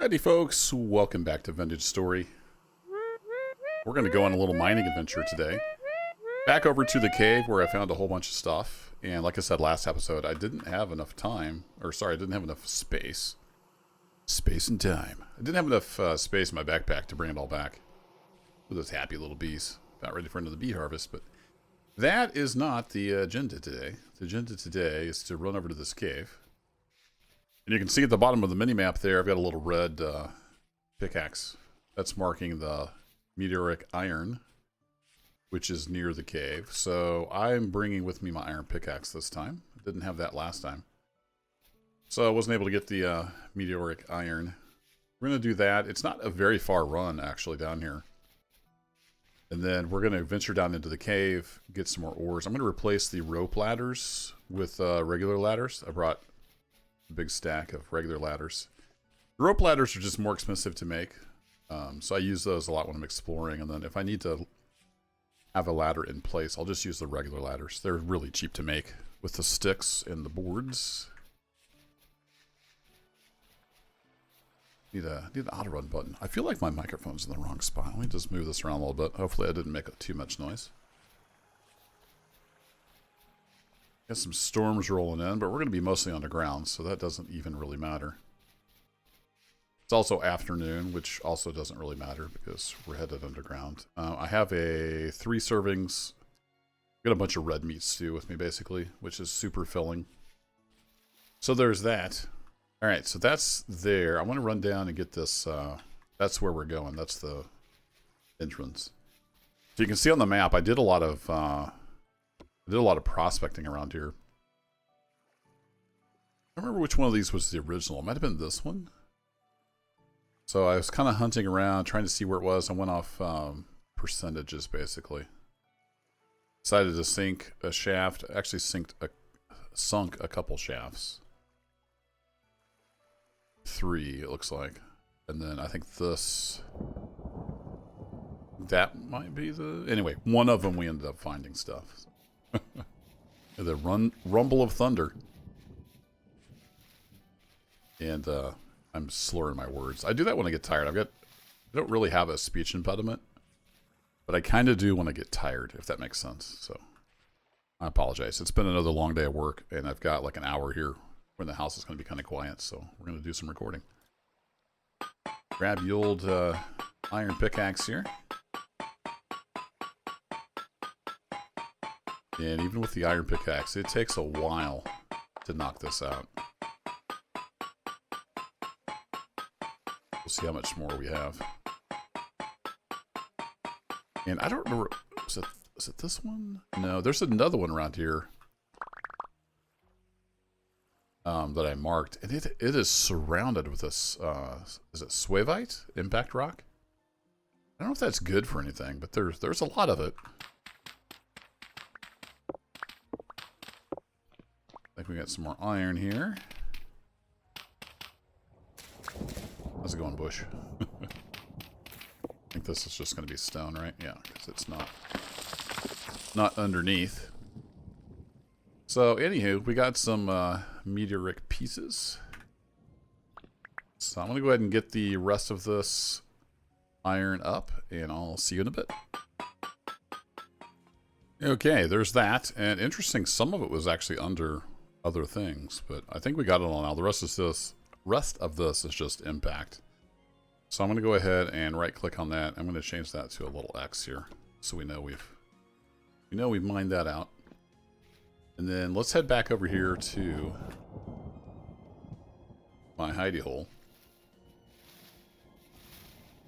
Howdy folks, welcome back to Vintage Story. We're going to go on a little mining adventure today. Back over to the cave where I found a whole bunch of stuff. And like I said last episode, I didn't have enough time, or sorry, I didn't have enough space. Space and time. I didn't have enough space in my backpack to bring it all back. With those happy little bees. About ready for another bee harvest, but that is not the agenda today. The agenda today is to run over to this cave. And you can see at the bottom of the mini-map there, I've got a little red pickaxe. That's marking the Meteoric iron, which is near the cave. So I'm bringing with me my iron pickaxe this time. I didn't have that last time. So I wasn't able to get the Meteoric iron. We're going to do that. It's not a very far run, actually, down here. And then we're going to venture down into the cave, get some more ores. I'm going to replace the rope ladders with regular ladders. I brought big stack of regular ladders. The rope ladders are just more expensive to make, so I use those a lot when I'm exploring, and then if I need to have a ladder in place, I'll just use the regular ladders. They're really cheap to make with the sticks and the boards. Need an auto run button. I feel like my microphone's in the wrong spot. Let me just move this around a little bit. Hopefully I didn't make too much noise. Got some storms rolling in, but we're going to be mostly on the ground, so that doesn't even really matter. It's also afternoon, which also doesn't really matter because we're headed underground. I have 3 servings. Got a bunch of red meat stew with me, basically, which is super filling. So there's that. All right, so that's there. I want to run down and get this. That's where we're going. That's the entrance. So you can see on the map, I did a lot of prospecting around here. I don't remember which one of these was the original. It might have been this one. So I was kind of hunting around, trying to see where it was. I went off percentages, basically. Decided to sink a shaft. Actually sunk a couple shafts. 3, it looks like. And then I think this... That might be the... Anyway, one of them we ended up finding stuff. The rumble of thunder. And I'm slurring my words. I do that when I get tired. I don't really have a speech impediment, but I kind of do when I get tired, if that makes sense. So I apologize. It's been another long day of work, and I've got like an hour here when the house is going to be kind of quiet, so we're going to do some recording. Grab the old iron pickaxe here. And even with the iron pickaxe, it takes a while to knock this out. We'll see how much more we have. And I don't remember, is it this one? No, there's another one around here that I marked. And it is surrounded with this, is it Swavite? Impact rock? I don't know if that's good for anything, but there's a lot of it. I think we got some more iron here. How's it going, Bush? I think this is just going to be stone, right? Yeah, because it's not underneath. So, anywho, we got some meteoric pieces. So I'm going to go ahead and get the rest of this iron up, and I'll see you in a bit. Okay, there's that. And interesting, some of it was actually under other things, but I think we got it all now. The rest of this is just impact. So I'm going to go ahead and right click on that. I'm going to change that to a little X here, so we know we've mined that out. And then let's head back over here to my hidey hole.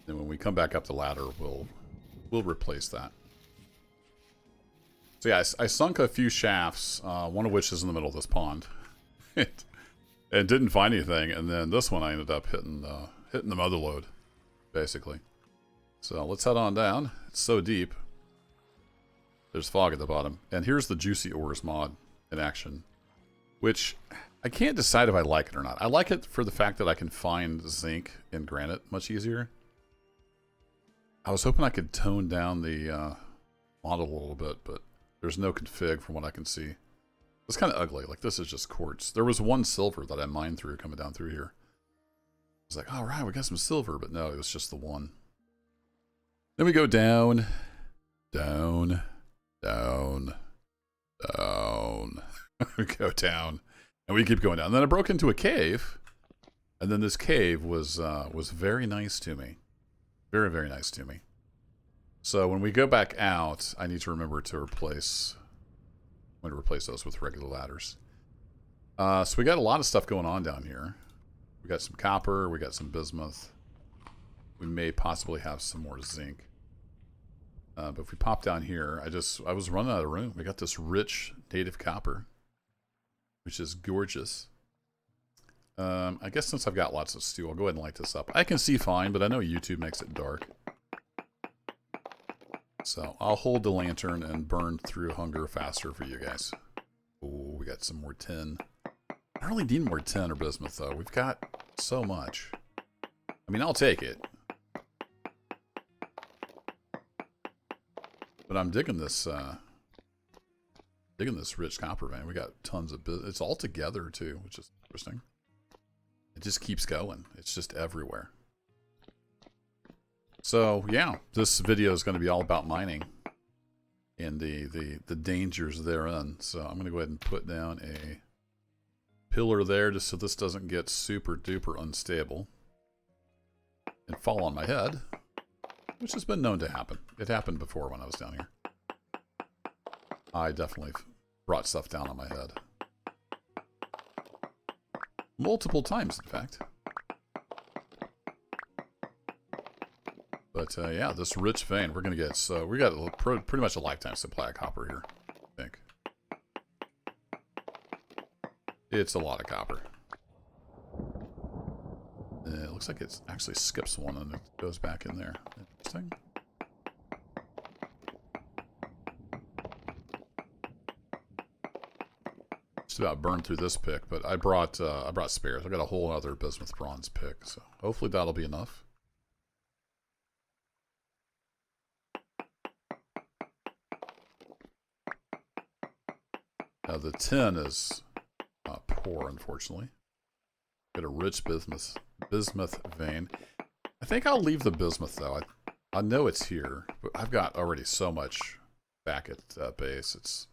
And when we come back up the ladder, we'll replace that. So yeah, I sunk a few shafts, one of which is in the middle of this pond. And didn't find anything, and then this one I ended up hitting the mother lode, basically. So let's head on down. It's so deep. There's fog at the bottom. And here's the Juicy Ores mod in action, which I can't decide if I like it or not. I like it for the fact that I can find zinc and granite much easier. I was hoping I could tone down the model a little bit, but there's no config from what I can see. It's kind of ugly. Like, this is just quartz. There was one silver that I mined through coming down through here. was like, all right, we got some silver, but no, it was just the one. Then we go down, down, down, down. We go down, and we keep going down. And then I broke into a cave, and then this cave was very nice to me. Very, very nice to me. So when we go back out, I need to remember to replace... I'm going to replace those with regular ladders. So we got a lot of stuff going on down here. We got some copper, we got some bismuth. We may possibly have some more zinc. But if we pop down here, I was running out of room. We got this rich native copper, which is gorgeous. I guess since I've got lots of steel, I'll go ahead and light this up. I can see fine, but I know YouTube makes it dark. So I'll hold the lantern and burn through hunger faster for you guys. Oh, we got some more tin. I don't really need more tin or bismuth, though. We've got so much. I mean, I'll take it. But I'm digging this rich copper vein. We got tons of bismuth. It's all together, too, which is interesting. It just keeps going. It's just everywhere. So, yeah, this video is going to be all about mining and the dangers therein. So I'm going to go ahead and put down a pillar there just so this doesn't get super duper unstable and fall on my head, which has been known to happen. It happened before when I was down here. I definitely brought stuff down on my head. Multiple times, in fact. But yeah, this rich vein, we're going to get, so we got pretty much a lifetime supply of copper here, I think. It's a lot of copper. It looks like it actually skips one and it goes back in there. Interesting. Just about burned through this pick, but I brought spares. I got a whole other bismuth bronze pick, so hopefully that'll be enough. The tin is poor, unfortunately. Got a rich bismuth vein. I think I'll leave the bismuth, though. I know it's here, but I've got already so much back at base.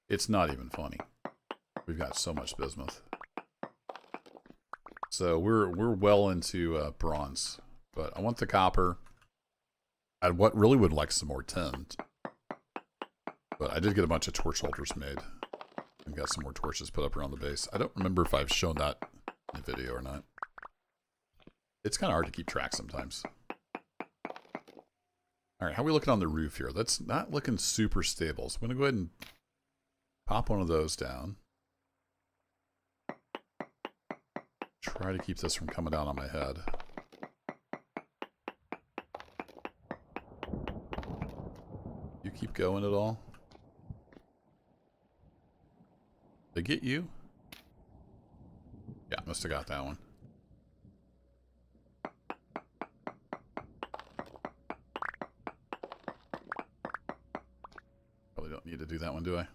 It's not even funny. We've got so much bismuth. So we're well into bronze, but I want the copper. I really would like some more tin. But I did get a bunch of torch holders made. And got some more torches put up around the base. I don't remember if I've shown that in the video or not. It's kind of hard to keep track sometimes. Alright, how are we looking on the roof here? That's not looking super stable. So I'm going to go ahead and pop one of those down. Try to keep this from coming down on my head. You keep going at all? Did they get you? Yeah, must have got that one. Probably don't need to do that one, do I?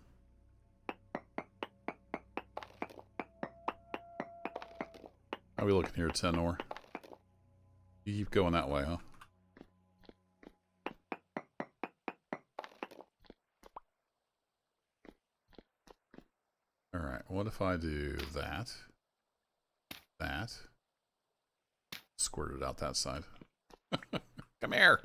How are we looking here, 10 ore? You keep going that way, huh? Alright, what if I do that? That. Squirt it out that side. Come here!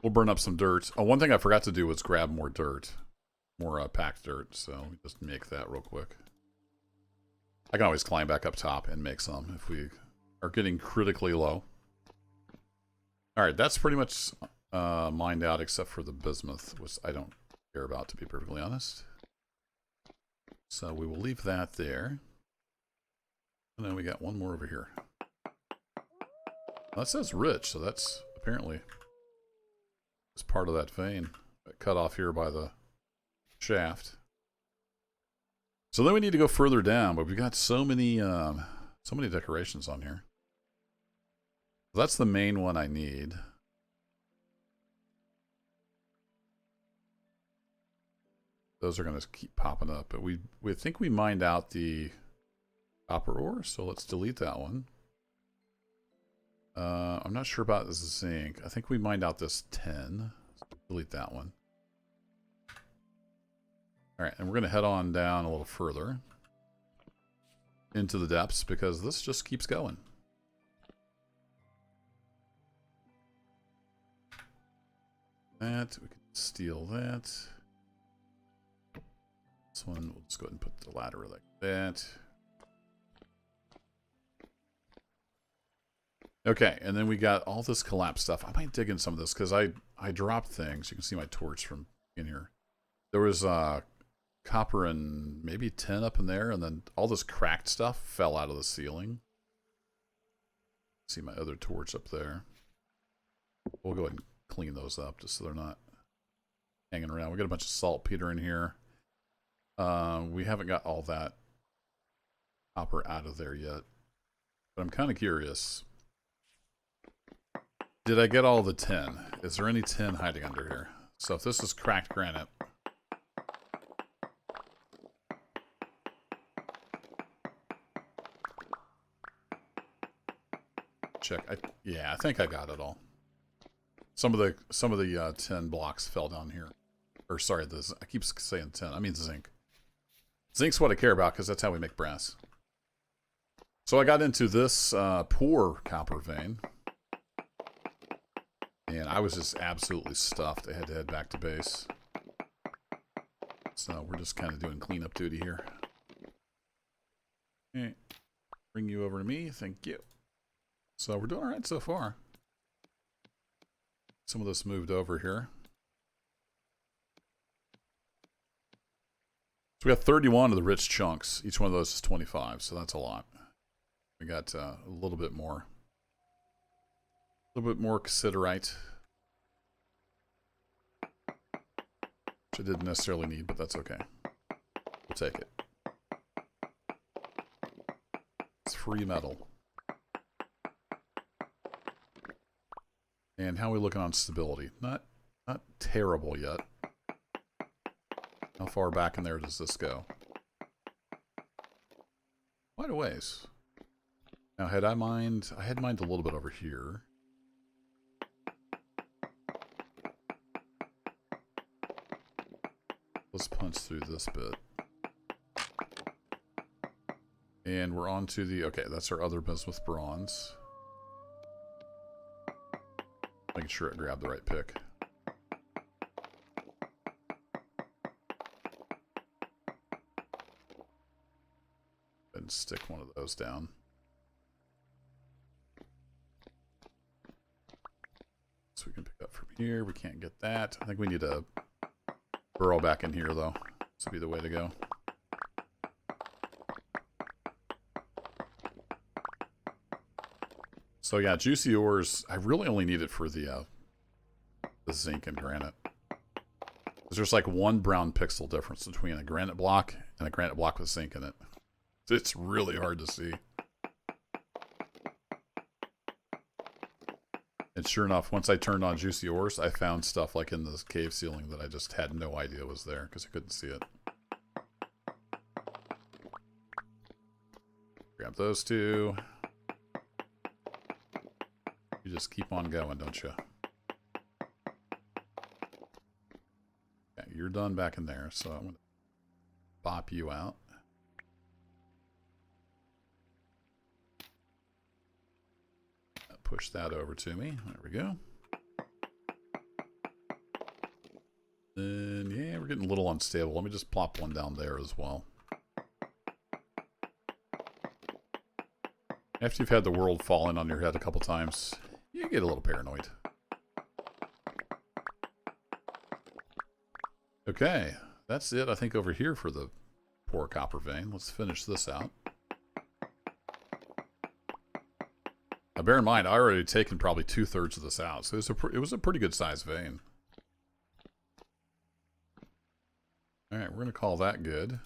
We'll burn up some dirt. Oh, one thing I forgot to do was grab more dirt. More packed dirt, so just make that real quick. I can always climb back up top and make some if we are getting critically low. Alright, that's pretty much mined out except for the bismuth, which I don't care about, to be perfectly honest. So we will leave that there. And then we got one more over here. Well, that says rich, so that's apparently is part of that vein. Cut off here by the shaft. So then we need to go further down, but we've got so many decorations on here. That's the main one I need. those are going to keep popping up. But we think we mined out the copper ore, so let's delete that one. I'm not sure about this zinc. I think we mined out this 10. Delete that one. Alright, and we're going to head on down a little further into the depths because this just keeps going. That, we can steal that. This one, we'll just go ahead and put the ladder like that. Okay, and then we got all this collapse stuff. I might dig in some of this because I dropped things. You can see my torch from in here. There was copper and maybe tin up in there, and then all this cracked stuff fell out of the ceiling. See my other torch up there. We'll go ahead and clean those up just so they're not hanging around. We got a bunch of saltpeter in here. We haven't got all that copper out of there yet, but I'm kind of curious. Did I get all the tin? Is there any tin hiding under here? So if this is cracked granite, check. Yeah, I think I got it all. Some of the tin blocks fell down here. Or sorry, I keep saying tin. I mean zinc. Zinc's what I care about because that's how we make brass. So I got into this poor copper vein. And I was just absolutely stuffed. I had to head back to base. So we're just kind of doing cleanup duty here. Okay. Bring you over to me. Thank you. So we're doing all right so far. Some of this moved over here. So we got 31 of the rich chunks. Each one of those is 25, so that's a lot. We got a little bit more. A little bit more cassiterite. Which I didn't necessarily need, but that's okay. We'll take it. It's free metal. And how are we looking on stability? Not terrible yet. How far back in there does this go? Quite a ways. Now, had I mined... I had mined a little bit over here. Let's punch through this bit. And we're on to the... Okay, that's our other bismuth bronze. Making sure I grab the right pick. And stick one of those down. So we can pick up from here. We can't get that. I think we need to burrow back in here, though. This would be the way to go. So yeah, juicy ores. I really only need it for the zinc and granite. There's like one brown pixel difference between a granite block and a granite block with zinc in it. It's really hard to see. And sure enough, once I turned on juicy ores, I found stuff like in this cave ceiling that I just had no idea was there because I couldn't see it. Grab those two. You just keep on going, don't you? Okay, you're done back in there, so I'm going to pop you out. Push that over to me. There we go. Then, yeah, we're getting a little unstable. Let me just plop one down there as well. After you've had the world fall in on your head a couple times, you get a little paranoid. Okay, that's it, I think, over here for the poor copper vein. Let's finish this out. Now, bear in mind, I already taken probably 2/3 of this out, so it was a pretty good size vein. All right, we're going to call that good.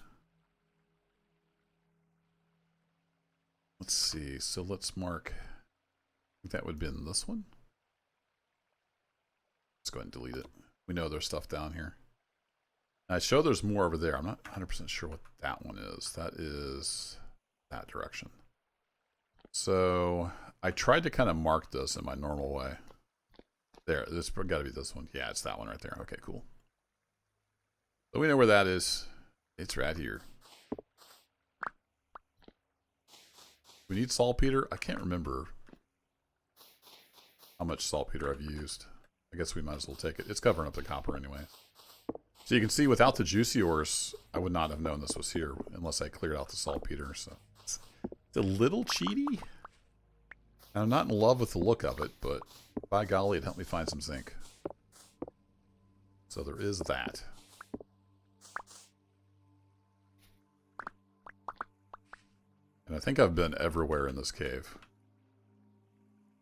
Let's see, so let's mark... I think that would have been this one. Let's go ahead and delete it. We know there's stuff down here. I show there's more over there. I'm not 100% sure what that one is. That is that direction. So I tried to kind of mark this in my normal way. There, this got to be this one. Yeah, it's that one right there. Okay, cool. So we know where that is. It's right here. We need saltpeter. I can't remember how much saltpeter I've used. I guess we might as well take it. It's covering up the copper anyway. So you can see without the juicy ores, I would not have known this was here unless I cleared out the saltpeter. So it's a little cheaty. I'm not in love with the look of it, but by golly, it helped me find some zinc. So there is that. And I think I've been everywhere in this cave.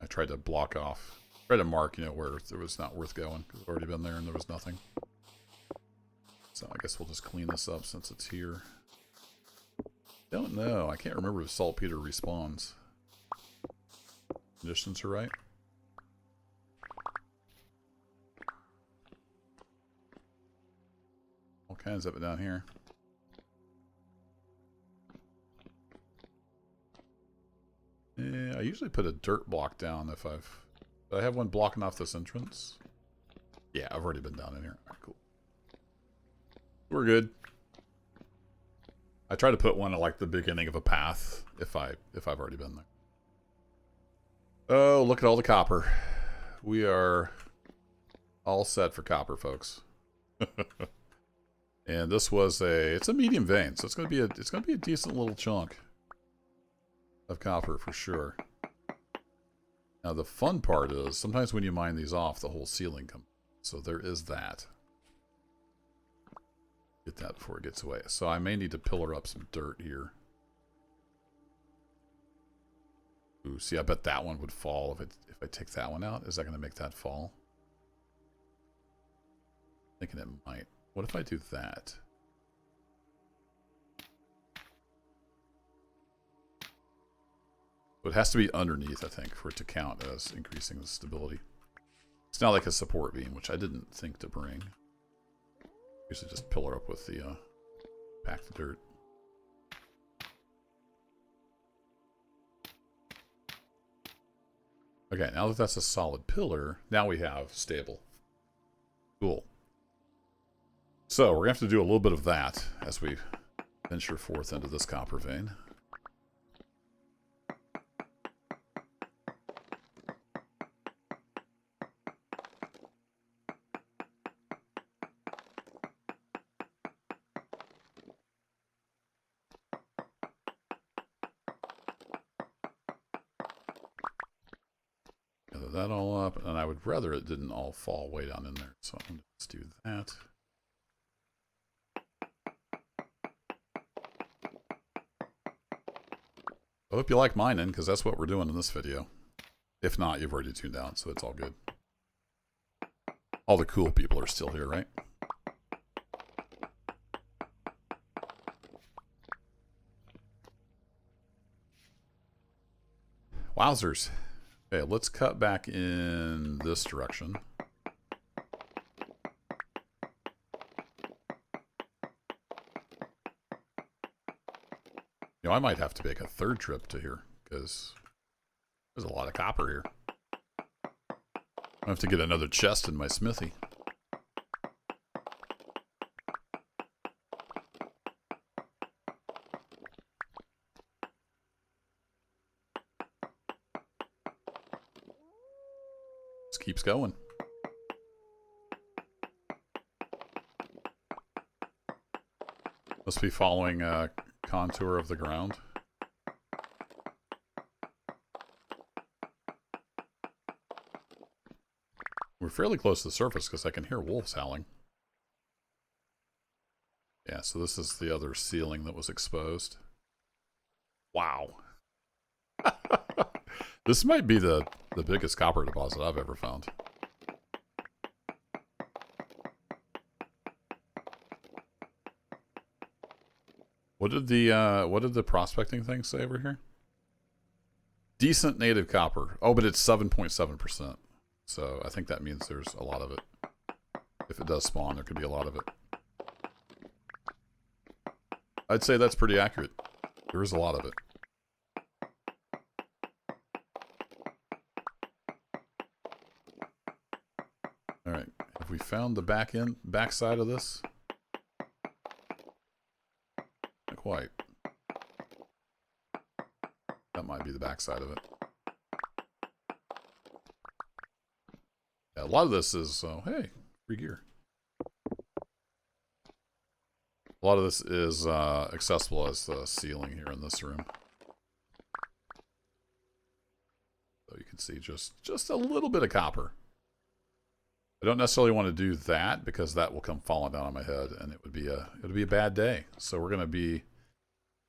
I tried to block off, try to mark, you know, where it was not worth going, because I've already been there and there was nothing. So I guess we'll just clean this up since it's here. Don't know. I can't remember if saltpeter respawns. Conditions are right. All kinds of it down here. Yeah, I usually put a dirt block down if I've... Do I have one blocking off this entrance? Yeah, I've already been down in here. All right, cool. We're good. I try to put one at like the beginning of a path if I've already been there. Oh, look at all the copper. We are all set for copper, folks. And this was it's a medium vein, so it's gonna be a decent little chunk of copper for sure. Now the fun part is sometimes when you mine these off, the whole ceiling comes. So there is that. Get that before it gets away. So I may need to pillar up some dirt here. Ooh, see, I bet that one would fall if I take that one out. Is that going to make that fall? Thinking it might. What if I do that? So it has to be underneath, I think, for it to count as increasing the stability. It's not like a support beam, which I didn't think to bring. Usually just pillar up with the packed dirt. Okay, now that that's a solid pillar, now we have stable. Cool. So we're going to have to do a little bit of that as we venture forth into this copper vein. Gather that all up, and I would rather it didn't all fall way down in there, so I'm going to just do that. I hope you like mining, because that's what we're doing in this video. If not, you've already tuned out, so it's all good. All the cool people are still here, right? Wowzers. Okay, let's cut back in this direction. You know, I might have to make a third trip to here, because there's a lot of copper here. I have to get another chest in my smithy. Just keeps going. Must be following contour of the ground. We're fairly close to the surface because I can hear wolves howling. Yeah, so this is the other ceiling that was exposed. Wow. This might be the biggest copper deposit I've ever found. What did the prospecting thing say over here? Decent native copper. Oh, but it's 7.7%. So I think that means there's a lot of it. If it does spawn, there could be a lot of it. I'd say that's pretty accurate. There is a lot of it. Alright, have we found the back side of this? Not quite. That might be the back side of it. Yeah, a lot of this is, hey, free gear. A lot of this is accessible as the ceiling here in this room. So you can see just a little bit of copper. I don't necessarily want to do that because that will come falling down on my head and it would be a bad day. So we're going to be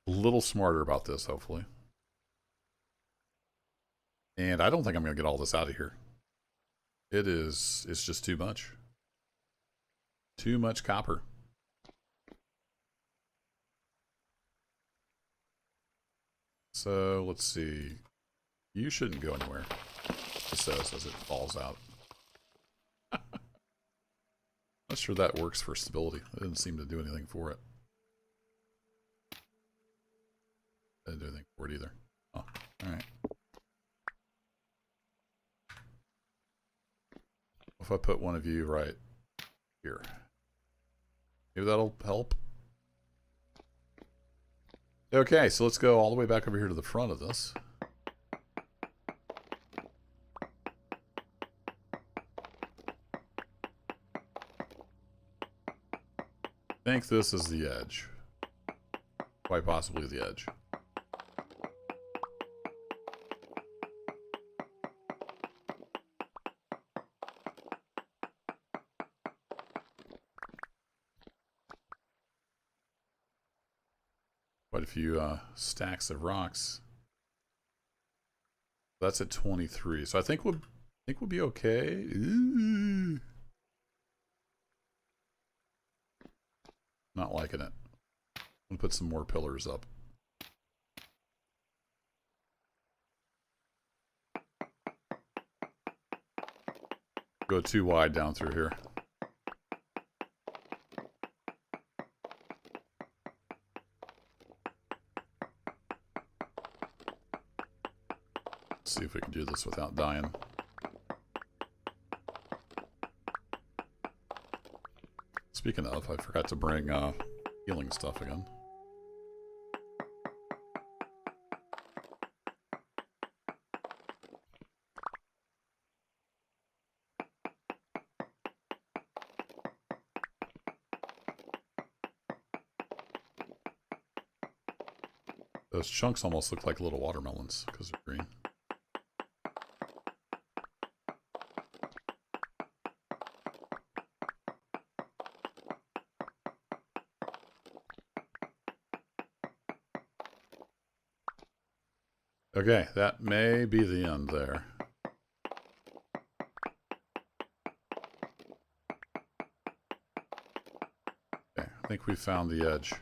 a little smarter about this, hopefully. And I don't think I'm going to get all this out of here. It's just too much. Too much copper. So let's see. You shouldn't go anywhere. It says as it falls out. Not sure that works for stability. It didn't seem to do anything for it. Didn't do anything for it either. Oh, alright. If I put one of you right here. Maybe that'll help. Okay, so let's go all the way back over here to the front of this. I think this is the edge. Quite possibly the edge. Quite a few stacks of rocks. That's at 23. So I think we'll be okay. Ooh. Not liking it. I'm gonna put some more pillars up. Go too wide down through here. Let's see if we can do this without dying. Speaking of, I forgot to bring healing stuff again. Those chunks almost look like little watermelons because they're green. Okay, that may be the end there. Okay, I think we found the edge.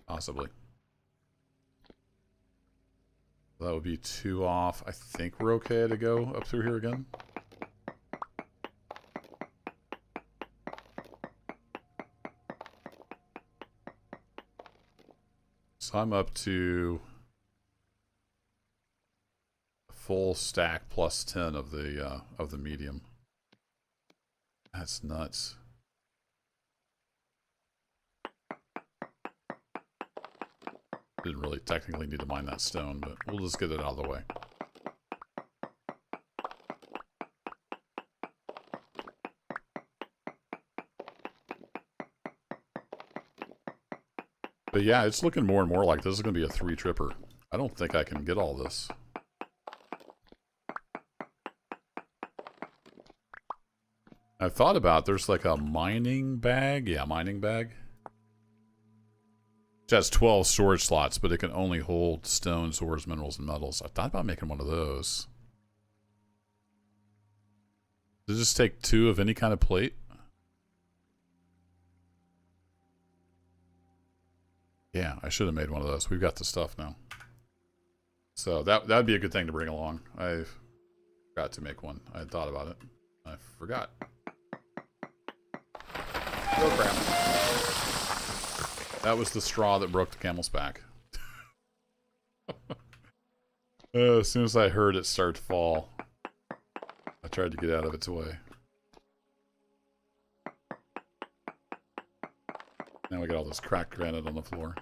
Possibly. That would be 2 off. I think we're okay to go up through here again. So I'm up to a full stack plus 10 of the medium. That's nuts. Didn't really technically need to mine that stone, but we'll just get it out of the way. But yeah, it's looking more and more like this is going to be a 3-tripper. I don't think I can get all this. I've thought about there's like a mining bag. Yeah, mining bag. It has 12 storage slots, but it can only hold stones, ores, minerals, and metals. I thought about making one of those. Does it just take 2 of any kind of plate? Yeah, I should have made one of those. We've got the stuff now. So that'd be a good thing to bring along. I forgot to make one. I had thought about it. I forgot. Oh, crap. That was the straw that broke the camel's back. As soon as I heard it start to fall, I tried to get out of its way. Now we got all this cracked granite on the floor.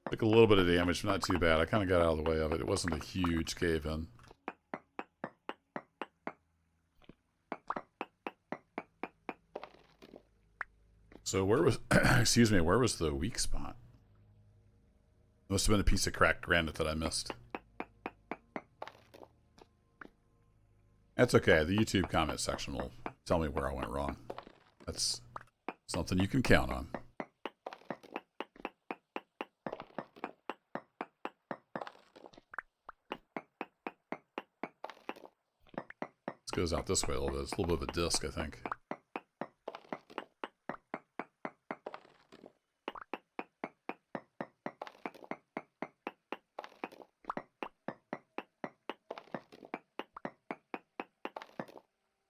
Took a little bit of damage, but not too bad. I kind of got out of the way of it. It wasn't a huge cave-in. So where was, excuse me, where was the weak spot? Must have been a piece of cracked granite that I missed. That's okay. The YouTube comment section will tell me where I went wrong. That's something you can count on. This goes out this way a little bit. It's a little bit of a disc, I think.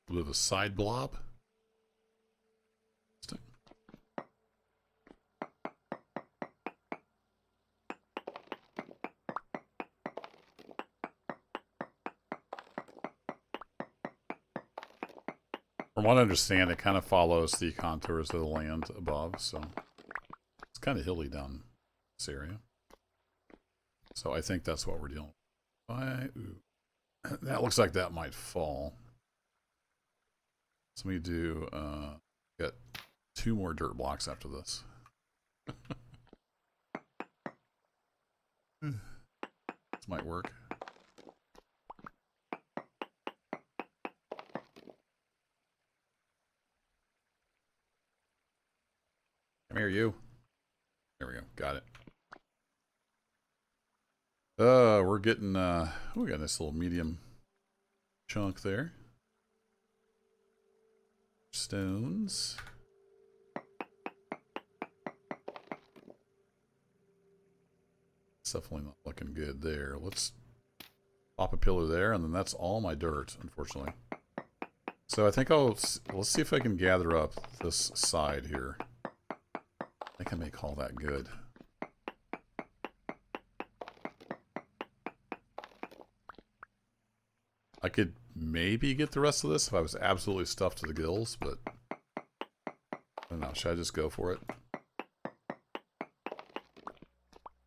A bit of a side blob. From what I understand, it kind of follows the contours of the land above, so it's kind of hilly down this area. So I think that's what we're dealing with. That looks like that might fall. So let me do, get 2 more dirt blocks after this. This might work. Come here, you. There we go. Got it. We're getting, we got this little medium chunk there. Stones. It's definitely not looking good there. Let's pop a pillar there, and then that's all my dirt, unfortunately. So I think let's see if I can gather up this side here. I can make all that good. I could maybe get the rest of this if I was absolutely stuffed to the gills, but I don't know. Should I just go for it?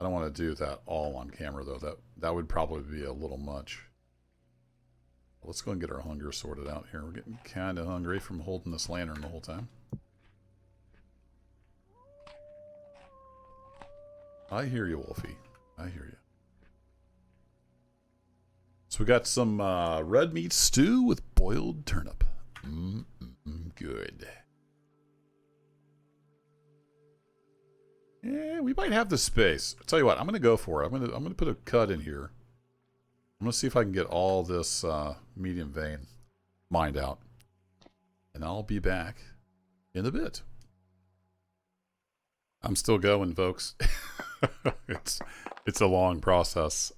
I don't want to do that all on camera, though. That would probably be a little much. Let's go and get our hunger sorted out here. We're getting kind of hungry from holding this lantern the whole time. I hear you, Wolfie. I hear you. So we got some red meat stew with boiled turnip. Good. Yeah, we might have the space. I'll tell you what, I'm gonna go for it. I'm gonna put a cut in here. I'm gonna see if I can get all this medium vein mined out, and I'll be back in a bit. I'm still going, folks. It's a long process.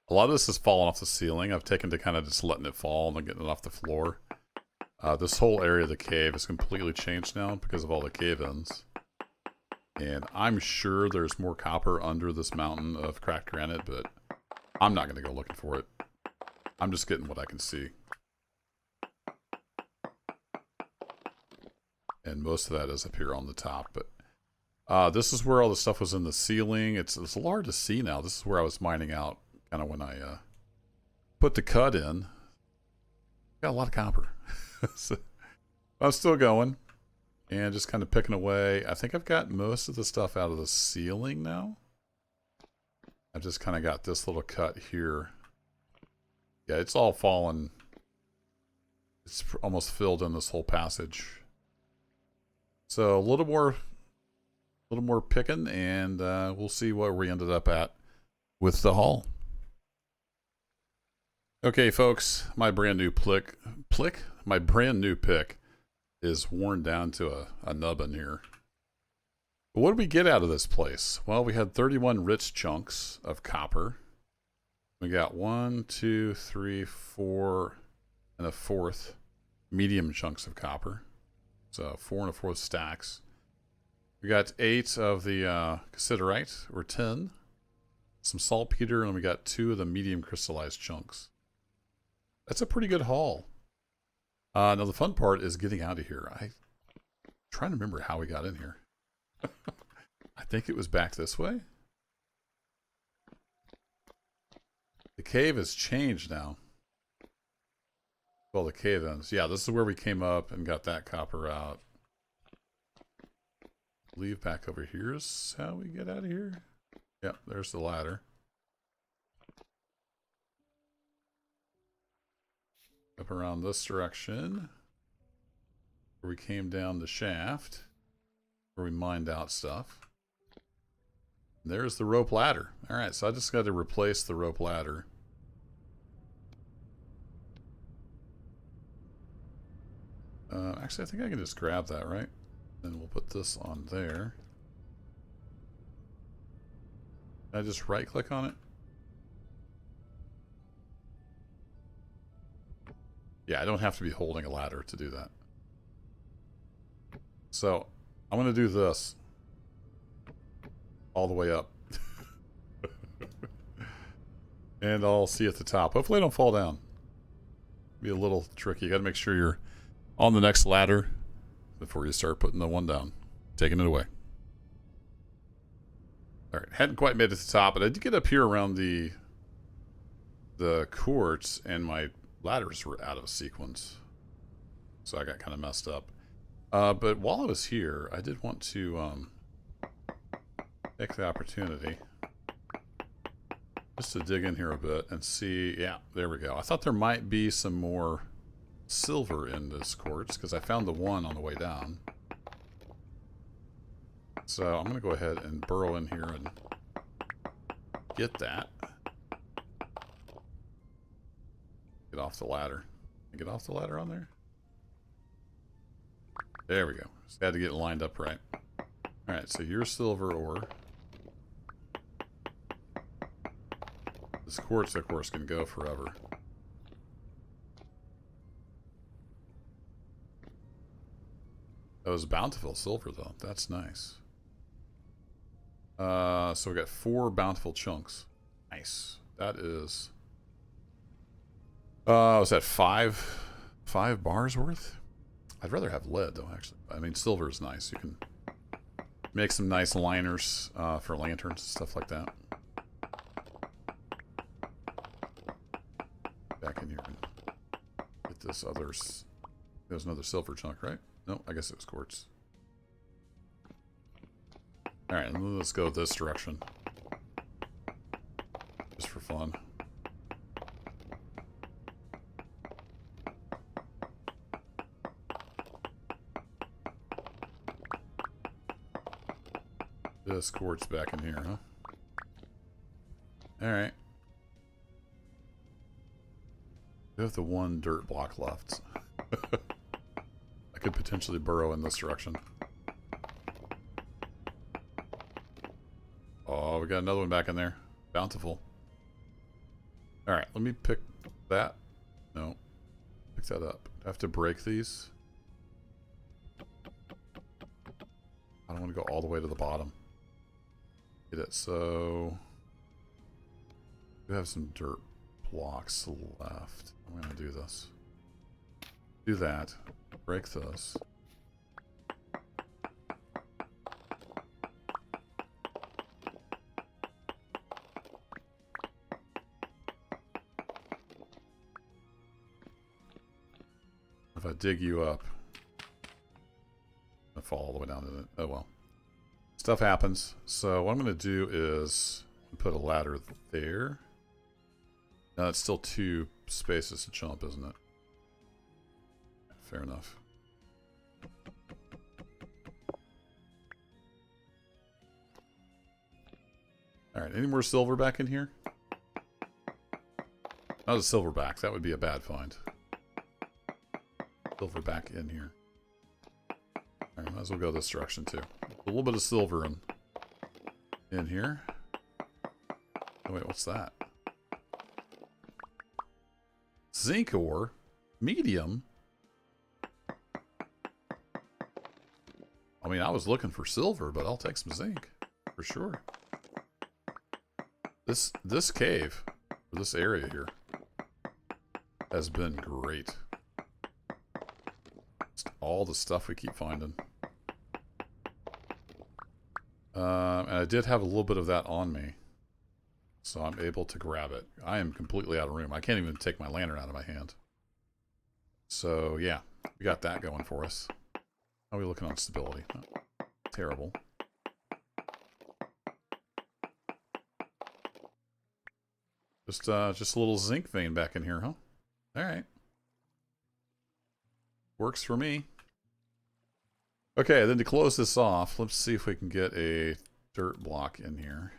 A lot of this has fallen off the ceiling. I've taken to kind of just letting it fall and then getting it off the floor. This whole area of the cave is completely changed now because of all the cave-ins. And I'm sure there's more copper under this mountain of cracked granite, but I'm not going to go looking for it. I'm just getting what I can see. And most of that is up here on the top, but this is where all the stuff was in the ceiling. It's a little hard to see now. This is where I was mining out kind of when I put the cut in. Got a lot of copper. So I'm still going and just kind of picking away. I think I've got most of the stuff out of the ceiling now. I've just kind of got this little cut here. Yeah, it's all fallen. It's almost filled in this whole passage. So a little more picking, and we'll see where we ended up at with the haul. Okay, folks, my brand new my brand new pick is worn down to a nubbin here. But what did we get out of this place? Well, we had 31 rich chunks of copper. We got 1, 2, 3, 4, and a fourth medium chunks of copper. So 4 1/4 stacks. We got 8 of the cassiterite, or 10. Some saltpeter, and we got 2 of the medium crystallized chunks. That's a pretty good haul. Now the fun part is getting out of here. I'm trying to remember how we got in here. I think it was back this way. The cave has changed now. Well, the cave ends. Yeah, this is where we came up and got that copper out. Leave back over here is how we get out of here. Yep, there's the ladder. Up around this direction. Where we came down the shaft. Where we mined out stuff. And there's the rope ladder. Alright, so I just got to replace the rope ladder. Actually, I think I can just grab that, right? And we'll put this on there. Can I just right click on it? Yeah, I don't have to be holding a ladder to do that. So, I'm going to do this. All the way up. And I'll see at the top. Hopefully I don't fall down. Be a little tricky. You got to make sure you're on the next ladder before you start putting the one down. Taking it away. Alright, hadn't quite made it to the top, but I did get up here around the quartz, and my ladders were out of sequence. So I got kind of messed up. But while I was here, I did want to take the opportunity just to dig in here a bit and see. Yeah, there we go. I thought there might be some more silver in this quartz because I found the one on the way down. So I'm going to go ahead and burrow in here and get that. Get off the ladder. Get off the ladder on there? There we go. Just had to get it lined up right. Alright, so your silver ore. This quartz, of course, can go forever. That was bountiful silver, though. That's nice. So we got 4 bountiful chunks. Nice. That is... was that 5 bars worth? I'd rather have lead, though, actually. I mean, silver is nice. You can make some nice liners for lanterns and stuff like that. Back in here and get this others. There's another silver chunk, right? No, I guess it was quartz. Alright, let's go this direction. Just for fun. This quartz back in here, huh? Alright. We have the one dirt block left. I could potentially burrow in this direction. Oh, we got another one back in there. Bountiful. Alright, let me pick that. No. Pick that up. I have to break these. I don't want to go all the way to the bottom. Get it, so... we have some dirt blocks left. I'm going to do this. Do that. Break this. If I dig you up, I fall all the way down to it. Oh well. Stuff happens. So what I'm going to do is put a ladder there. Now that's still 2 spaces to jump, isn't it? Fair enough. Alright, any more silver back in here? Not a silverback, that would be a bad find. Silver back in here. Alright, might as well go this direction too. A little bit of silver in here. Oh wait, what's that? Zinc ore? Medium? I mean, I was looking for silver, but I'll take some zinc for sure. This cave, or this area here, has been great. Just all the stuff we keep finding. And I did have a little bit of that on me, so I'm able to grab it. I am completely out of room. I can't even take my lantern out of my hand. So yeah, we got that going for us. How are we looking on stability? Oh, terrible. Just a little zinc vein back in here, huh? All right. Works for me. Okay, then to close this off, let's see if we can get a dirt block in here.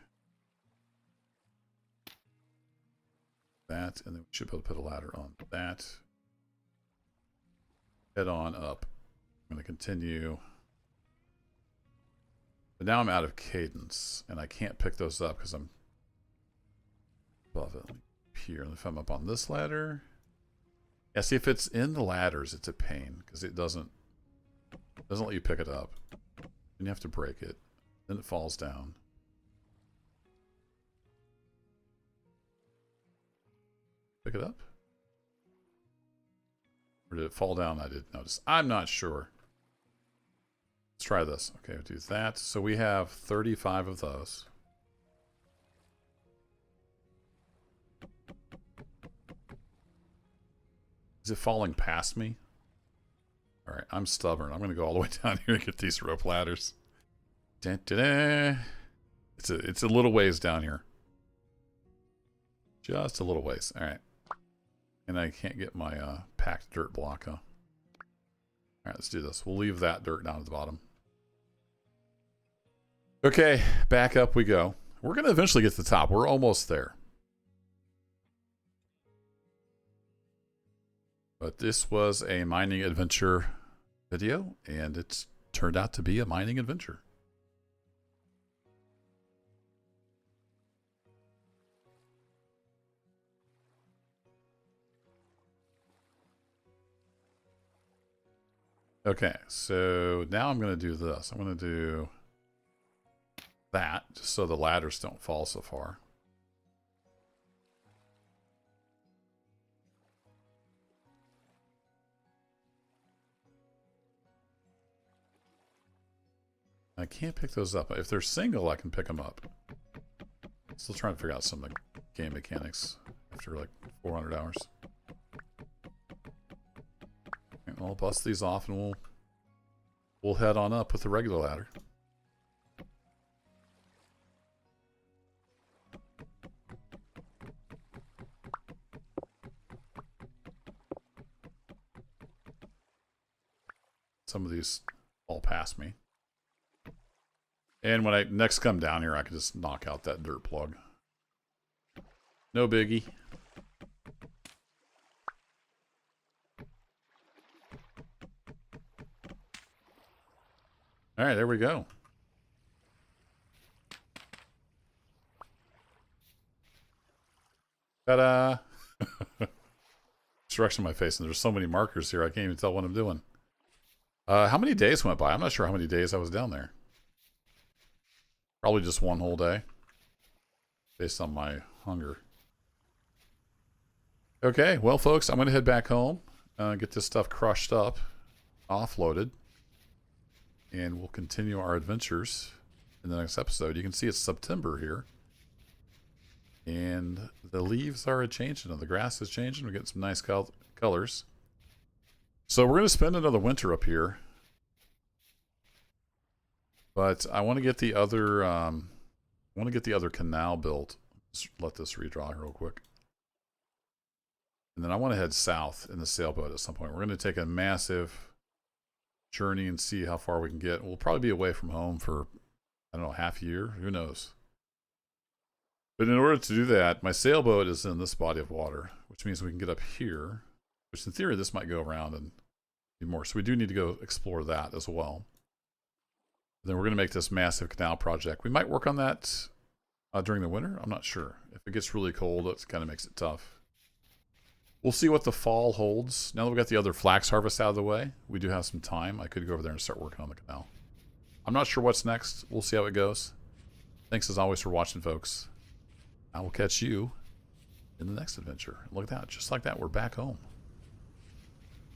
That, and then we should be able to put a ladder on that. Head on up. I'm going to continue. But now I'm out of cadence, and I can't pick those up because I'm above it. Here, and if I'm up on this ladder. Yeah, see, if it's in the ladders, it's a pain because it doesn't let you pick it up. And you have to break it. Then it falls down. Pick it up? Or did it fall down? I didn't notice. I'm not sure. Let's try this. Okay, we'll do that. So we have 35 of those. Is it falling past me? Alright, I'm stubborn. I'm going to go all the way down here and get these rope ladders. Dun, dun, dun. It's a little ways down here. Just a little ways. Alright. And I can't get my packed dirt block, huh? Alright, let's do this. We'll leave that dirt down at the bottom. Okay, back up we go. We're going to eventually get to the top. We're almost there. But this was a mining adventure video, and it's turned out to be a mining adventure. Okay, so now I'm going to do this. I'm going to do that, just so the ladders don't fall so far. I can't pick those up. If they're single, I can pick them up. Still trying to figure out some game mechanics after like 400 hours. And I'll bust these off and we'll head on up with the regular ladder. Some of these fall past me. And when I next come down here, I can just knock out that dirt plug. No biggie. All right, there we go. Ta-da! Direction on my face, and there's so many markers here, I can't even tell what I'm doing. How many days went by? I'm not sure how many days I was down there. Probably just one whole day. Based on my hunger. Okay, well, folks, I'm going to head back home. Get this stuff crushed up. Offloaded. And we'll continue our adventures in the next episode. You can see it's September here. And the leaves are changing. And the grass is changing. We're getting some nice colors. So we're going to spend another winter up here. But I want to get the other canal built. Just let this redraw real quick. And then I want to head south in the sailboat at some point. We're going to take a massive journey and see how far we can get. We'll probably be away from home for, I don't know, half a year. Who knows? But in order to do that, my sailboat is in this body of water, which means we can get up here, which in theory this might go around and be more. So we do need to go explore that as well. Then we're going to make this massive canal project. We might work on that during the winter. I'm not sure. If it gets really cold, it kind of makes it tough. We'll see what the fall holds. Now that we've got the other flax harvest out of the way, we do have some time. I could go over there and start working on the canal. I'm not sure what's next. We'll see how it goes. Thanks as always for watching, folks. I will catch you in the next adventure. Look at that. Just like that, we're back home.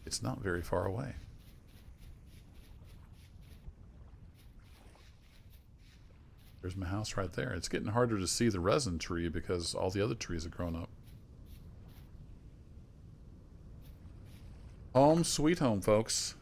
It's not very far away. There's my house right there. It's getting harder to see the resin tree because all the other trees have grown up. Home sweet home, folks.